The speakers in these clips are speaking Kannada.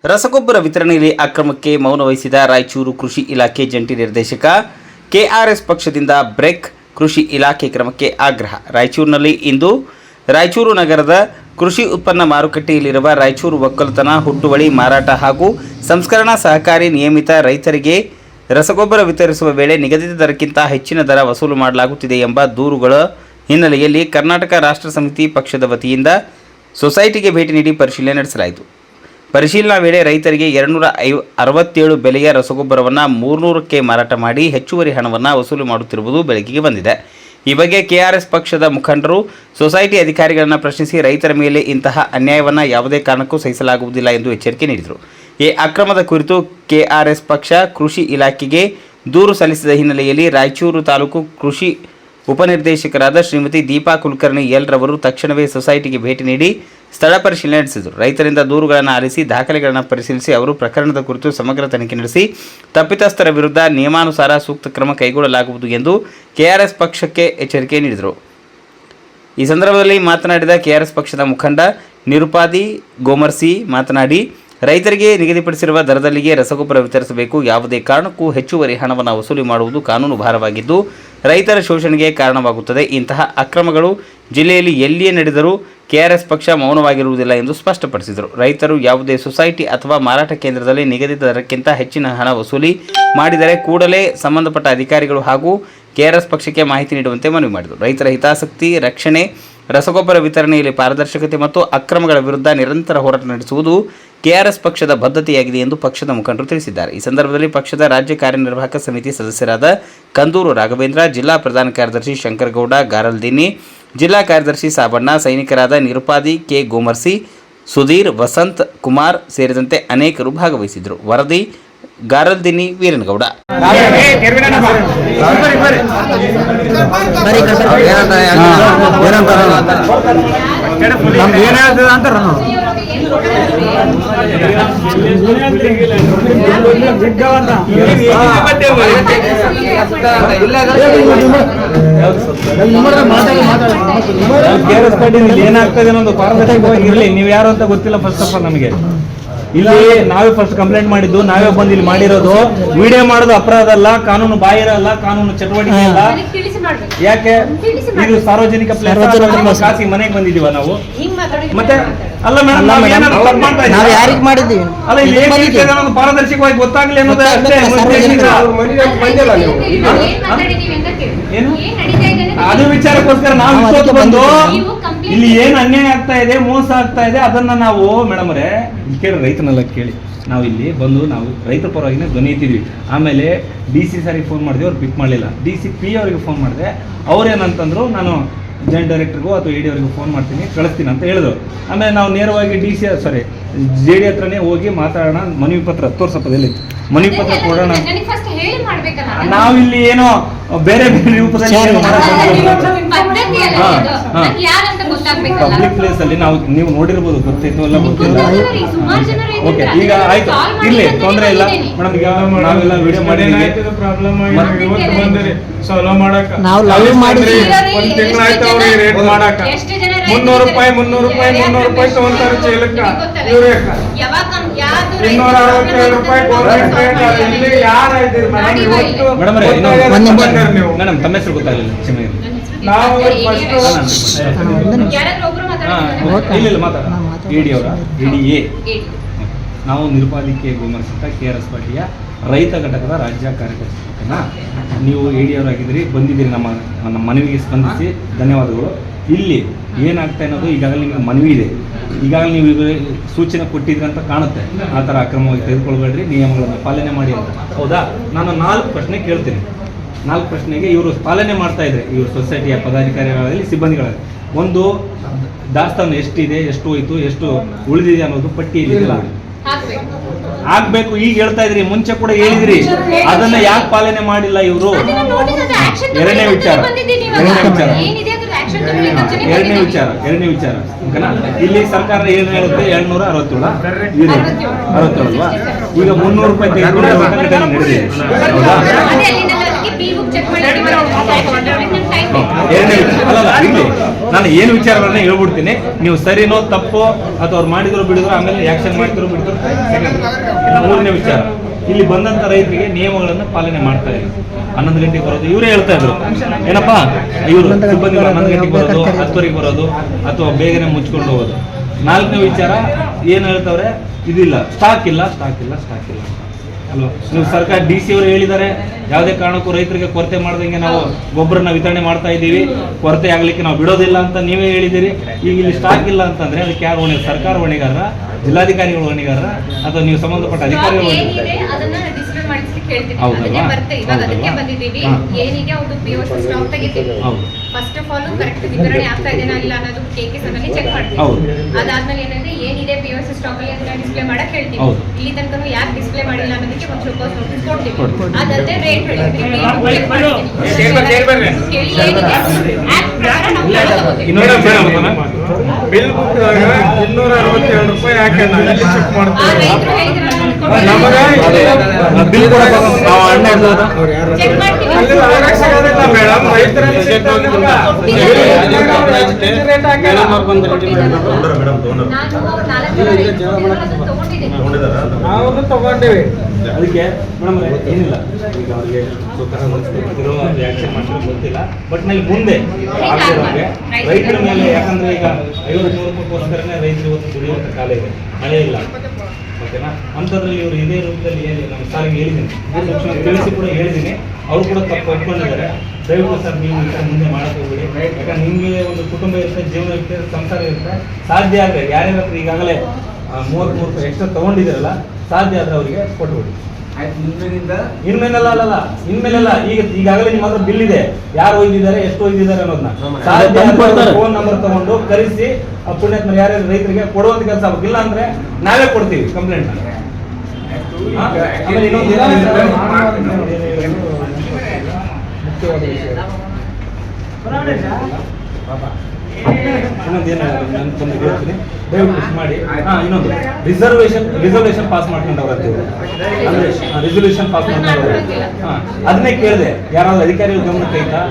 ರಸಗೊಬ್ಬರ ವಿತರಣೆಯಲ್ಲಿ ಅಕ್ರಮಕ್ಕೆ ಮೌನ ವಹಿಸಿದ ರಾಯಚೂರು ಕೃಷಿ ಇಲಾಖೆ ಜಂಟಿ ನಿರ್ದೇಶಕ ಕೆಆರ್ಎಸ್ ಪಕ್ಷದಿಂದ ಬ್ರೇಕ್. ಕೃಷಿ ಇಲಾಖೆ ಕ್ರಮಕ್ಕೆ ಆಗ್ರಹ. ರಾಯಚೂರಿನಲ್ಲಿ ಇಂದು ರಾಯಚೂರು ನಗರದ ಕೃಷಿ ಉತ್ಪನ್ನ ಮಾರುಕಟ್ಟೆಯಲ್ಲಿರುವ ರಾಯಚೂರು ಒಕ್ಕಲುತನ, ಹುಟ್ಟುವಳಿ, ಮಾರಾಟ ಹಾಗೂ ಸಂಸ್ಕರಣಾ ಸಹಕಾರಿ ನಿಯಮಿತ ರೈತರಿಗೆ ರಸಗೊಬ್ಬರ ವಿತರಿಸುವ ವೇಳೆ ನಿಗದಿತ ದರಕ್ಕಿಂತ ಹೆಚ್ಚಿನ ದರ ವಸೂಲು ಮಾಡಲಾಗುತ್ತಿದೆ ಎಂಬ ದೂರುಗಳ ಹಿನ್ನೆಲೆಯಲ್ಲಿ ಕರ್ನಾಟಕ ರಾಷ್ಟ್ರ ಸಮಿತಿ ಪಕ್ಷದ ವತಿಯಿಂದ ಸೊಸೈಟಿಗೆ ಭೇಟಿ ನೀಡಿ ಪರಿಶೀಲನೆ ನಡೆಸಲಾಯಿತು. ಪರಿಶೀಲನಾ ವೇಳೆ ರೈತರಿಗೆ 267 ಬೆಲೆಯ ರಸಗೊಬ್ಬರವನ್ನು 300ಕ್ಕೆ ಮಾರಾಟ ಮಾಡಿ ಹೆಚ್ಚುವರಿ ಹಣವನ್ನು ವಸೂಲು ಮಾಡುತ್ತಿರುವುದು ಬೆಳಕಿಗೆ ಬಂದಿದೆ. ಈ ಬಗ್ಗೆ ಕೆಆರ್ಎಸ್ ಪಕ್ಷದ ಮುಖಂಡರು ಸೊಸೈಟಿ ಅಧಿಕಾರಿಗಳನ್ನು ಪ್ರಶ್ನಿಸಿ ರೈತರ ಮೇಲೆ ಇಂತಹ ಅನ್ಯಾಯವನ್ನು ಯಾವುದೇ ಕಾರಣಕ್ಕೂ ಸಹಿಸಲಾಗುವುದಿಲ್ಲ ಎಂದು ಎಚ್ಚರಿಕೆ ನೀಡಿದರು. ಈ ಅಕ್ರಮದ ಕುರಿತು ಕೆಆರ್ಎಸ್ ಪಕ್ಷ ಕೃಷಿ ಇಲಾಖೆಗೆ ದೂರು ಸಲ್ಲಿಸಿದ ಹಿನ್ನೆಲೆಯಲ್ಲಿ ರಾಯಚೂರು ತಾಲೂಕು ಕೃಷಿ ಉಪನಿರ್ದೇಶಕರಾದ ಶ್ರೀಮತಿ ದೀಪಾ ಕುಲಕರ್ಣಿ ರವರು ತಕ್ಷಣವೇ ಸೊಸೈಟಿಗೆ ಭೇಟಿ ನೀಡಿ ಸ್ಥಳ ಪರಿಶೀಲನೆ ನಡೆಸಿದರು. ರೈತರಿಂದ ದೂರುಗಳನ್ನು ಆಲಿಸಿ ದಾಖಲೆಗಳನ್ನು ಪರಿಶೀಲಿಸಿ ಅವರು ಪ್ರಕರಣದ ಕುರಿತು ಸಮಗ್ರ ತನಿಖೆ ನಡೆಸಿ ತಪ್ಪಿತಸ್ಥರ ವಿರುದ್ಧ ನಿಯಮಾನುಸಾರ ಸೂಕ್ತ ಕ್ರಮ ಕೈಗೊಳ್ಳಲಾಗುವುದು ಎಂದು ಕೆಆರ್ಎಸ್ ಪಕ್ಷಕ್ಕೆ ಎಚ್ಚರಿಕೆ ನೀಡಿದರು. ಈ ಸಂದರ್ಭದಲ್ಲಿ ಮಾತನಾಡಿದ ಕೆಆರ್ಎಸ್ ಪಕ್ಷದ ಮುಖಂಡ ನಿರುಪಾದಿ ಗೋಮರ್ಸಿ ಮಾತನಾಡಿ, ರೈತರಿಗೆ ನಿಗದಿಪಡಿಸಿರುವ ದರದಲ್ಲಿಯೇ ರಸಗೊಬ್ಬರ ವಿತರಿಸಬೇಕು. ಯಾವುದೇ ಕಾರಣಕ್ಕೂ ಹೆಚ್ಚುವರಿ ಹಣವನ್ನು ವಸೂಲಿ ಮಾಡುವುದು ಕಾನೂನು ಭಾರವಾಗಿದ್ದು ರೈತರ ಶೋಷಣೆಗೆ ಕಾರಣವಾಗುತ್ತದೆ. ಇಂತಹ ಅಕ್ರಮಗಳು ಜಿಲ್ಲೆಯಲ್ಲಿ ಎಲ್ಲಿಯೇ ನಡೆದರೂ ಕೆಆರ್ಎಸ್ ಪಕ್ಷ ಮೌನವಾಗಿರುವುದಿಲ್ಲ ಎಂದು ಸ್ಪಷ್ಟಪಡಿಸಿದರು. ರೈತರು ಯಾವುದೇ ಸೊಸೈಟಿ ಅಥವಾ ಮಾರಾಟ ಕೇಂದ್ರದಲ್ಲಿ ನಿಗದಿತ ದರಕ್ಕಿಂತ ಹೆಚ್ಚಿನ ಹಣ ವಸೂಲಿ ಮಾಡಿದರೆ ಕೂಡಲೇ ಸಂಬಂಧಪಟ್ಟ ಅಧಿಕಾರಿಗಳು ಹಾಗೂ ಕೆಆರ್ಎಸ್ ಪಕ್ಷಕ್ಕೆ ಮಾಹಿತಿ ನೀಡುವಂತೆ ಮನವಿ ಮಾಡಿದರು. ರೈತರ ಹಿತಾಸಕ್ತಿ ರಕ್ಷಣೆ, ರಸಗೊಬ್ಬರ ವಿತರಣೆಯಲ್ಲಿ ಪಾರದರ್ಶಕತೆ ಮತ್ತು ಅಕ್ರಮಗಳ ವಿರುದ್ಧ ನಿರಂತರ ಹೋರಾಟ ನಡೆಸುವುದು ಕೆಆರ್ಎಸ್ ಪಕ್ಷದ ಬದ್ಧತೆಯಾಗಿದೆ ಎಂದು ಪಕ್ಷದ ಮುಖಂಡರು ತಿಳಿಸಿದ್ದಾರೆ. ಈ ಸಂದರ್ಭದಲ್ಲಿ ಪಕ್ಷದ ರಾಜ್ಯ ಕಾರ್ಯನಿರ್ವಾಹಕ ಸಮಿತಿ ಸದಸ್ಯರಾದ ಕಂದೂರು ರಾಘವೇಂದ್ರ, ಜಿಲ್ಲಾ ಪ್ರಧಾನ ಕಾರ್ಯದರ್ಶಿ ಶಂಕರಗೌಡ ಗಾರಲ್ದಿನ್ನಿ, ಜಿಲ್ಲಾ ಕಾರ್ಯದರ್ಶಿ ಸಾಬಣ್ಣ, ಸೈನಿಕರಾದ ನಿರುಪಾದಿ ಕೆ ಗೋಮರ್ಸಿ, ಸುಧೀರ್, ವಸಂತ್ ಕುಮಾರ್ ಸೇರಿದಂತೆ ಅನೇಕರು ಭಾಗವಹಿಸಿದ್ದರು. ವರದಿ ಗಾರಲ್ದಿನ್ನಿ, ವೀರನಗೌಡ. ಏನಾಗ್ತದೆ ಅನ್ನೋದು ಪಾರದರ್ಶಕವಾಗಿ ಇರಲಿ. ನೀವು ಯಾರು ಅಂತ ಗೊತ್ತಿಲ್ಲ. ಫಸ್ಟ್ ಆಫ್ ಆಲ್ ನಮಗೆ ಇಲ್ಲಿ ನಾವೇ ಫಸ್ಟ್ ಕಂಪ್ಲೇಂಟ್ ಮಾಡಿದ್ದು, ನಾವೇ ಬಂದು ಇಲ್ಲಿ ಮಾಡಿರೋದು. ವಿಡಿಯೋ ಮಾಡೋದು ಅಪರಾಧ ಅಲ್ಲ, ಕಾನೂನು ಬಾಹಿರ ಅಲ್ಲ, ಕಾನೂನು ಚಟುವಟಿಕೆ ಅಲ್ಲ. ಯಾಕೆ ಇದು ಸಾರ್ವಜನಿಕ ಪ್ಲೇಸ್, ಖಾಸಗಿ ಮನೆಗೆ ಬಂದಿದೀವ ನಾವು. ಮತ್ತೆ ಅಲ್ಲ ಮೇಡಮ್, ನಾವು ಯಾರಿಗೆ ಮಾಡಿದ್ದೀವಿ ಅಲ್ಲ, ಇಲ್ಲಿ ಪಾರದರ್ಶಕವಾಗಿ ಗೊತ್ತಾಗ್ಲಿ ಅನ್ನೋದು ಅಷ್ಟೇ. ಏನು ಅದು ವಿಚಾರಕ್ಕೋಸ್ಕರ ನಾವು ಇಷ್ಟೊತ್ತು ಬಂದು ಇಲ್ಲಿ ಏನು ಅನ್ಯಾಯ ಆಗ್ತಾ ಇದೆ, ಮೋಸ ಆಗ್ತಾ ಇದೆ, ಅದನ್ನ ನಾವು ಮೇಡಮ್ ಅವರೇ ಕೇಳಿ, ರೈತನೆಲ್ಲ ಕೇಳಿ, ನಾವು ಇಲ್ಲಿ ಬಂದು ನಾವು ರೈತರ ಪರವಾಗಿನೇ ಧ್ವನಿ ಎತ್ತಿದ್ವಿ. ಆಮೇಲೆ DC ಸಾರಿಗೆ ಫೋನ್ ಮಾಡಿದ್ವಿ, ಅವ್ರು ಪಿಕ್ ಮಾಡಲಿಲ್ಲ. DCP ಅವರಿಗೆ ಫೋನ್ ಮಾಡಿದೆ, ಅವ್ರೇನಂತಂದ್ರು ನಾನು ಜಾಯಿಂಟ್ ಡೈರೆಕ್ಟರ್ಗೂ ಅಥವಾ ED ಅವರಿಗೂ ಫೋನ್ ಮಾಡ್ತೀನಿ, ಕಳಿಸ್ತೀನಿ ಅಂತ ಹೇಳಿದ್ರು. ಆಮೇಲೆ ನಾವು ನೇರವಾಗಿ JD ಹತ್ರನೇ ಹೋಗಿ ಮಾತಾಡೋಣ, ಮನವಿ ಪತ್ರ ತೋರ್ಸಪ್ಪದಲ್ಲಿ ಮನವಿ ಪತ್ರ ಕೊಡೋಣ. ನಾವಿಲ್ಲಿ ಏನೋ ಬೇರೆ ಬೇರೆ ರೂಪದಲ್ಲಿ ಪಬ್ಲಿಕ್ ಪ್ಲೇಸ್ ಅಲ್ಲಿ ನಾವು ನೀವು ನೋಡಿರ್ಬೋದು, ಗೊತ್ತಿತ್ತು ಎಲ್ಲ ಗೊತ್ತಿಲ್ಲ. ಓಕೆ, ಈಗ ಆಯ್ತು, ಇರ್ಲಿ, ತೊಂದರೆ ಇಲ್ಲ ಮೇಡಮ್. ಈಗ ನಾವೆಲ್ಲ ವಿಡಿಯೋ ಮಾಡಿ ಸಾಲ್ವ್ ಮಾಡಕ ನಾವು ಲೈವ್ ಮಾಡಿದ್ವಿ. ಒಂದು ತಿಂಗಳಾಯ್ತು ಅವ್ರಿಗೆ ರೇಟ್ ಮಾಡಕ 300 ರೂಪಾಯಿ ತಗೊಂತಾರೆ ಚೀಲಕ್ಕ. ಇವ್ರೆ 267 ರೂಪಾಯಿ ಗೌರ್ಮೆಂಟ್ ರೇಟ್. ಇಲ್ಲಿ ಯಾರು ಇದ್ದೀರಿ ಮೇಡಮ್? ಇವತ್ತು ಮೇಡಮ್ ತಮ್ಮ ಹೆಸರು ಗೊತ್ತಾಗಲಿಲ್ಲ, ಕ್ಷಮೆ. ನಾವು ಇಲ್ಲ ಮಾತಾಡ ED ಅವರ EDA. ನಾವು ನಿರುಪಾದಿಕೆ ಗೋಮರ್ಸಿ ಅಂತ KRS ಪಾರ್ಟಿಯ ರೈತ ಘಟಕದ ರಾಜ್ಯ ಕಾರ್ಯದರ್ಶಿ. ಓಕೆನಾ? ನೀವು ED ಅವರಾಗಿದ್ದೀರಿ, ಬಂದಿದ್ದೀರಿ, ನಮ್ಮ ಮನವಿಗೆ ಸ್ಪಂದಿಸಿ ಧನ್ಯವಾದಗಳು. ಇಲ್ಲಿ ಏನಾಗ್ತಾ ಅನ್ನೋದು ಈಗಾಗಲೇ ನಿಮಗೆ ಮನವಿ ಇದೆ, ಈಗಾಗಲೇ ನೀವು ಸೂಚನೆ ಕೊಟ್ಟಿದ್ರಿ ಅಂತ ಕಾಣುತ್ತೆ. ಆ ಥರ ಅಕ್ರಮವಾಗಿ ತೆಗೆದುಕೊಳ್ಬೇಡ್ರಿ, ನಿಯಮಗಳನ್ನು ಪಾಲನೆ ಮಾಡಿ ಅಂತ. ಹೌದಾ? ನಾನು 4 ಪ್ರಶ್ನೆ ಕೇಳ್ತೀನಿ. 4 ಪ್ರಶ್ನೆಗೆ ಇವರು ಪಾಲನೆ ಮಾಡ್ತಾ ಇದ್ದಾರೆ, ಇವರು ಸೊಸೈಟಿಯ ಪದಾಧಿಕಾರಿಗಳಲ್ಲಿ, ಸಿಬ್ಬಂದಿಗಳಲ್ಲಿ. ಒಂದು, ದಾಸ್ತಾನು ಎಷ್ಟಿದೆ, ಎಷ್ಟು ಹೋಯ್ತು, ಎಷ್ಟು ಉಳಿದಿದೆ ಅನ್ನೋದು ಪಟ್ಟಿಯಲ್ಲಿ ಆಗ್ಬೇಕು. ಈಗ ಹೇಳ್ತಾ ಇದ್ರಿ, ಮುಂಚೆ ಕೂಡ ಹೇಳಿದ್ರಿ, ಅದನ್ನ ಯಾಕೆ ಪಾಲನೆ ಮಾಡಿಲ್ಲ ಇವರು? ಎರಡನೇ ವಿಚಾರ ಓಕೆನಾ? ಇಲ್ಲಿ ಸರ್ಕಾರ ಏನು ಹೇಳುತ್ತೆ? 267 ಅಲ್ವಾ? ಈಗ 300 ರೂಪಾಯಿ ತೆಗೆದುಕೊಂಡು ನಡೆದಿದೆ. ಹೌದಾ? ಎರಡನೇ ಅಲ್ಲಲ್ಲ ಇಲ್ಲಿ ನಾನು ಏನು ವಿಚಾರಗಳನ್ನ ಹೇಳ್ಬಿಡ್ತೀನಿ, ನೀವು ಸರಿನೋ ತಪ್ಪೋ ಅಥವಾ ಅವ್ರು ಮಾಡಿದ್ರು ಬಿಡಿದ್ರು ಆಮೇಲೆ ಆಕ್ಷನ್ ಮಾಡಿದ್ರು ಬಿಡಿದ್ರು. ಮೂರನೇ ವಿಚಾರ, ಇಲ್ಲಿ ಬಂದಂತ ರೈತರಿಗೆ ನಿಯಮಗಳನ್ನು ಪಾಲನೆ ಮಾಡ್ತಾ ಇಲ್ಲ. 11 ಗಂಟೆಗೆ ಬರೋದು ಇವರೇ ಹೇಳ್ತಾ ಇದ್ರು, ಏನಪ್ಪಾ ಇವರು ಸಿಬ್ಬಂದಿಗಳು 11 ಗಂಟೆಗೆ ಬರೋದು, 10ವರೆಗೆ ಬರೋದು ಅಥವಾ ಬೇಗನೆ ಮುಚ್ಕೊಂಡು ಹೋಗೋದು. 4ನೇ ವಿಚಾರ ಏನು ಹೇಳ್ತವ್ರೆ, ಇದಿಲ್ಲ, ಸ್ಟಾಕ್ ಇಲ್ಲ ಅಲ್ವಾ. ನೀವು ಸರ್ಕಾರ DC ಅವರು ಹೇಳಿದ್ದಾರೆ, ಯಾವುದೇ ಕಾರಣಕ್ಕೂ ರೈತರಿಗೆ ಕೊರತೆ ಮಾಡ್ದಂಗೆ ನಾವು ಗೊಬ್ಬರನ ವಿತರಣೆ ಮಾಡ್ತಾ ಇದ್ದೀವಿ, ಕೊರತೆ ಆಗ್ಲಿಕ್ಕೆ ನಾವು ಬಿಡೋದಿಲ್ಲ ಅಂತ ನೀವೇ ಹೇಳಿದ್ದೀರಿ. ಈಗ ಇಲ್ಲಿ ಸ್ಟಾಕ್ ಇಲ್ಲ ಅಂತಂದ್ರೆ ಅದಕ್ಕೆ ಯಾರು ಹೊಣೆ? ಸರ್ಕಾರ ಹೊಣೆಗಾರರ, ಜಿಲ್ಲಾಧಿಕಾರಿಗಳು ಹೊಣೆಗಾರರ, ಅಥವಾ ನೀವು ಸಂಬಂಧಪಟ್ಟ ಅಧಿಕಾರಿಗಳು ಹೊಣೆಗಾರರ? ಫಸ್ಟ್ ಆಫ್ ಆಲ್ ಕರೆಕ್ಟ್ ವಿತರಣೆ ಆಗ್ತಾ ಇದೆನಾ ಇಲ್ಲ ಅನ್ನೋದು KKS ಅಲ್ಲಿ ಚೆಕ್ ಮಾಡ್ತೀವಿ. ಅದಾದ್ಮೇಲೆ ಏನಂದ್ರೆ ಏನಿದೆ POS ಸ್ಟಾಕ್ ಅಲ್ಲಿ ಅಂತ ಡಿಸ್ಪ್ಲೇ ಮಾಡಕ್ ಹೇಳ್ತೀವಿ. ಇಲ್ಲಿ ತನಕ ಯಾಕೆ ಡಿಸ್ಪ್ಲೇ ಮಾಡಿಲ್ಲ ಅನ್ನೋದಕ್ಕೆ ಒಂದು ಶೋಕಾಸ್ ನೋಟಿಸ್ ಕೊಡ್ತೀವಿ. ಅದಲ್ಲದೆ ರೇಟ್ ಹೇಳಿದ್ವಿ, ಬಿಲ್ ಬುಕ್ 262 ರೂಪಾಯಿ ಯಾಕೆ ಚೆಕ್ ಮಾಡ್ತಾರೆ? ಮೇಡಮ್ ರೈತರಲ್ಲಿ ನಾವು ತಗೊಂಡಿವಿ. ಅದಕ್ಕೆ ಮೇಡಮ್ ಏನಿಲ್ಲ, ಈಗ ಅವ್ರಿಗೆ ಆಕ್ಷನ್ ಮಾಡ್ತಾರೆ ಗೊತ್ತಿಲ್ಲ, ಬಟ್ ನನಗೆ ಮುಂದೆ ಆಗ್ತಿರೋಂಗೆ ರೈತರ ಮೇಲೆ, ಯಾಕಂದ್ರೆ ಈಗ 50-100 ರೂಪಾಯಿಗೋಸ್ಕರನೇ ರೈತರು ಇವತ್ತು ದುಡಿಯುವಂಥ ಕಾಲ ಇದೆ, ಮಳೆ ಇಲ್ಲ, ಓಕೆನಾ? ಅಂಥದ್ರಲ್ಲಿ ಇವರು ಇದೇ ರೂಪದಲ್ಲಿ ಏನು ನಮ್ಮ ಸಾರಿಗೆ ಹೇಳಿದ್ದೀನಿ, ತಿಳಿಸಿ ಕೂಡ ಹೇಳಿದ್ದೀನಿ, ಅವರು ಕೂಡ ತಪ್ಪು ಒಪ್ಕೊಂಡಿದ್ದಾರೆ. ದಯವಿಟ್ಟು ಸರ್ ನೀವು ಈ ಮುಂದೆ ಮಾಡಕ್ಕೆ ಹೋಗ್ಬಿಡಿ, ಯಾಕಂದ್ರೆ ನಿಮಗೆ ಒಂದು ಕುಟುಂಬ ಇರುತ್ತೆ, ಜೀವನ ಇರುತ್ತೆ, ಸಂಸಾರ ಇರುತ್ತೆ. ಸಾಧ್ಯ ಆದರೆ ಯಾರ್ಯಾರ ಹತ್ರ ಈಗಾಗಲೇ 33 ರೂಪಾಯಿ ಎಕ್ಸ್ಟ್ರಾ ತೊಗೊಂಡಿದ್ದೀರಲ್ಲ, ಸಾಧ್ಯ ಆದರೆ ಅವರಿಗೆ ಕೊಟ್ಬಿಡಿ. ಇನ್ಮೇಲೆಲ್ಲ ಈಗಾಗಲೇ ನಿಮ್ಮ ಹತ್ರ ಬಿಲ್ ಇದೆ, ಯಾರು ಒಯ್ದಿದ್ದಾರೆ, ಎಷ್ಟು ಒಯ್ದಿದ್ದಾರೆ ಅನ್ನೋದನ್ನ ಸಾಧ್ಯ ಫೋನ್ ನಂಬರ್ ತಗೊಂಡು ಕರೆಸಿ ಪುಣ್ಯಾತ್ಮ ಯಾರ್ಯಾರು ರೈತರಿಗೆ ಕೊಡುವಂತ ಕೆಲಸ ಆಗಬೇಕು. ಇಲ್ಲ ಅಂದ್ರೆ ನಾವೇ ಕೊಡ್ತೀವಿ ಕಂಪ್ಲೇಂಟ್. ಆಮೇಲೆ ಇನ್ನೊಂದೇನು ನಾನು ತಂದು ಹೇಳ್ತೀನಿ, ದಯವಿಟ್ಟು ಮಾಡಿ. ಇನ್ನೊಂದು ರಿಸರ್ವೇಶನ್ ಪಾಸ್ ಮಾಡ್ಕೊಂಡವ್ರ ಅಂದ್ರೆ ರೆಸಲ್ಯೂಷನ್ ಪಾಸ್ ಮಾಡ್ಕೊಂಡವ್ರು, ಅದನ್ನೇ ಕೇಳಿದೆ, ಯಾರಾದ್ರೂ ಅಧಿಕಾರಿಗಳ ಗಮನಕ್ಕೆ ಐತಾ,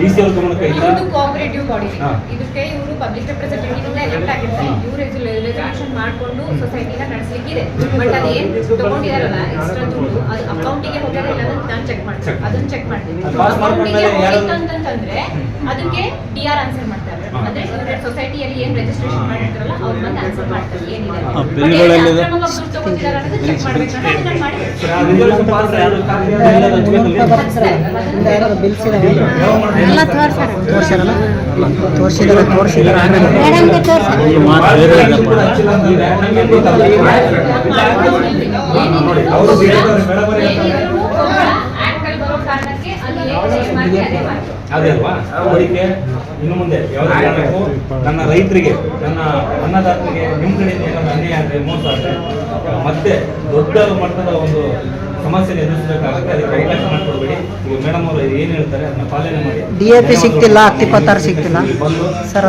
DC ಅವ್ರ ಗಮನಕ್ಕೆ ಐತಾ? ಕೋಆಪರೇಟಿವ್ ಬಾಡಿ ಇದಕ್ಕೆ ಇವರು ಪಬ್ಲಿಕ್ ರೆಪ್ರೆಸೆಂಟೇಟಿವ್ ಇಂದ ಎಲೆಕ್ಟ್ ಆಗಿರ್ತಾರೆ. ಇವರು ರೆಸಲ್ಯೂಷನ್ ಮಾಡ್ಕೊಂಡು ಸೊಸೈಟಿನ ನಡೆಸಲಿಕ್ಕಿದೆ. ಬಟ್ ಅದೇನ್ ತಗೊಂಡಿದಾರಲ್ಲ ಎಕ್ಸ್ಟ್ರಾ ದುಡ್ಡು, ಅದು ಅಕೌಂಟಿಗೆ ಹೋಗೋದಿಲ್ಲ ಅಂತ ನಾನು ಚೆಕ್ ಮಾಡ್ತೀನಿ, ಅದನ್ನ ಚೆಕ್ ಮಾಡ್ತೀನಿ. ಅಕೌಂಟಿಗೆ ಹೋಗಿತ್ತು ಅಂತಂದ್ರೆ ಅದಕ್ಕೆ DR ಆನ್ಸರ್ ಮಾಡ್ತಾರೆ. ಅಂದ್ರೆ ಸೊಸೈಟಿಯಲ್ಲಿ ಏನ್ ರಿಜಿಸ್ಟ್ರೇಷನ್ ಮಾಡಿರ್ತಾರಲ್ಲ ಅವ್ರ ಬಂದು ಆನ್ಸರ್ ಮಾಡ್ತಾರೆ ಏನಿದೆ ತಗೊಂಡಿದ್ದಾರೆ ಅನ್ನೋದು ಚೆಕ್ ಮಾಡ್ಬೇಕು. ಅದೇ ಅಲ್ವಾ? ಅದಕ್ಕೆ ಇನ್ನು ಮುಂದೆ ಯಾವುದೇ ಕಾರಣಕ್ಕೂ ನನ್ನ ರೈತರಿಗೆ, ನನ್ನ ಅನ್ನದಾತರಿಗೆ ನಿಮ್ಮ ಕಡೆಯಿಂದ ಏನಾದ್ರು ಅನ್ಯಾಯ ಆದರೆ, ಮೋಸ ಆದರೆ ಮತ್ತೆ ದೊಡ್ಡ ಮಟ್ಟದ ಒಂದು ಸಮಸ್ಯೆ ಎದುರಿಸಬೇಕಾಗುತ್ತೆ. ಅದಕ್ಕೆ ಅವಕಾಶ ಮಾಡಿಕೊಡ್ಬೇಡಿ. ಈಗ ಮೇಡಮ್ ಅವರು ಏನು ಹೇಳ್ತಾರೆ ಅದನ್ನ ಪಾಲನೆ ಮಾಡಿ. DAP ಸಿಗ್ತಿಲ್ಲ, 26 ಸಿಗ್ತಿಲ್ಲ ಸರ್,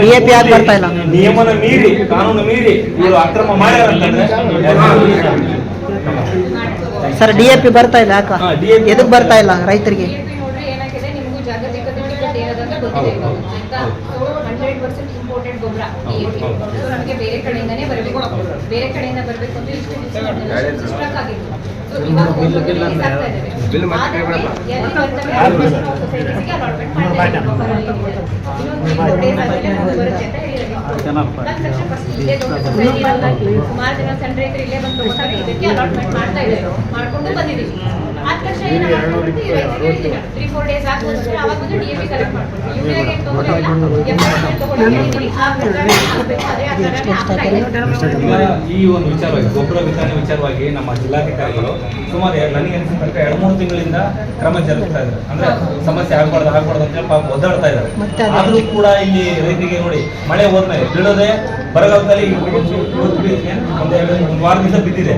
DAP ಯಾಕೆ ಬರ್ತಾ ಇಲ್ಲ? ನಿಯಮನ ಮೀರಿ, ಕಾನೂನು ಮೀರಿ ಇವರು ಅಕ್ರಮ ಮಾಡ್ಯಾರ ಅಂತಂದ್ರೆ ಸರ್ DAP ಬರ್ತಾ ಇಲ್ಲ, ಯಾಕ ಎದಕ್ ಬರ್ತಾ ಇಲ್ಲ ರೈತರಿಗೆ? ಏನಾಗಿದೆ ನಿಮಗೂ ಜಾಗತಿಕ ಏನದಂತ ಗೊತ್ತಿದೆ. 100% ಇಂಪೋರ್ಟೆಡ್ ಗೊಬ್ಬರ ನಮಗೆ ಬೇರೆ ಕಡೆಯಿಂದಾನೇ ಬರಬೇಕು. ಬೇರೆ ಕಡೆಯಿಂದ ಬರಬೇಕು ಅಂದ್ರೆ ಇಷ್ಟು ಸ್ಟ್ರಕ್ ಆಗಿತ್ತು. ಸೊ ಇವಾಗ ಸೊಸೈಟೀಸ್ಗೆ ಅಲಾಟ್ಮೆಂಟ್ ಮಾಡ್ತಾ ಸುಮಾರು ಜನ ಸಣ್ಣ ರೈತರು ಇಲ್ಲೇ ಬಂದು ತಗೊಂಡಾಗ ಇದಕ್ಕೆ ಅಲಾಟ್ಮೆಂಟ್ ಮಾಡ್ತಾ ಇದ್ದಾರೆ, ಮಾಡ್ಕೊಂಡು ಬಂದಿದ್ದೀವಿ. ಆದ ತಕ್ಷಣ ಏನು ಮಾಡ್ಕೊಂಡು ಈ ರೈತರಿಗೆ 3-4 ಡೇಸ್ ಆಗ್ಬೋದು ಅಂದ್ರೆ ಅವಾಗ ಬಂದು DAP ಕಲೆಕ್ಟ್ ಮಾಡ್ಕೊಂಡು ಯೂರಿಯಾಗೆ ತಗೊಂಡಿಲ್ಲ ಈ ಒಂದು ವಿಚಾರವಾಗಿ ಗೊಬ್ಬರ ವಿತರಣೆ ವಿಚಾರವಾಗಿ ನಮ್ಮ ಜಿಲ್ಲಾಧಿಕಾರಿಗಳು ಸುಮಾರು ನನಗೆ ಅನಿಸಿದಂತೆ 2-3 ತಿಂಗಳಿಂದ ಕ್ರಮ ಜರುಗಿಸ್ತಾ ಇದ್ದಾರೆ. ಅಂದ್ರೆ ಸಮಸ್ಯೆ ಆಗ್ಬಾರ್ದು ಅಂತ ಹೇಳಿ ಪಾಪ ಒದ್ದಾಡ್ತಾ ಇದ್ದಾರೆ. ಆದ್ರೂ ಕೂಡ ಇಲ್ಲಿ ರೈತರಿಗೆ ನೋಡಿ ಮಳೆ ಹೋದ್ಮೇಲೆ ಬಿಡೋದೆ ಬರಗಾಲದಲ್ಲಿ ಒಂದು ವಾರದಿಂದ ಬಿದ್ದಿದೆ.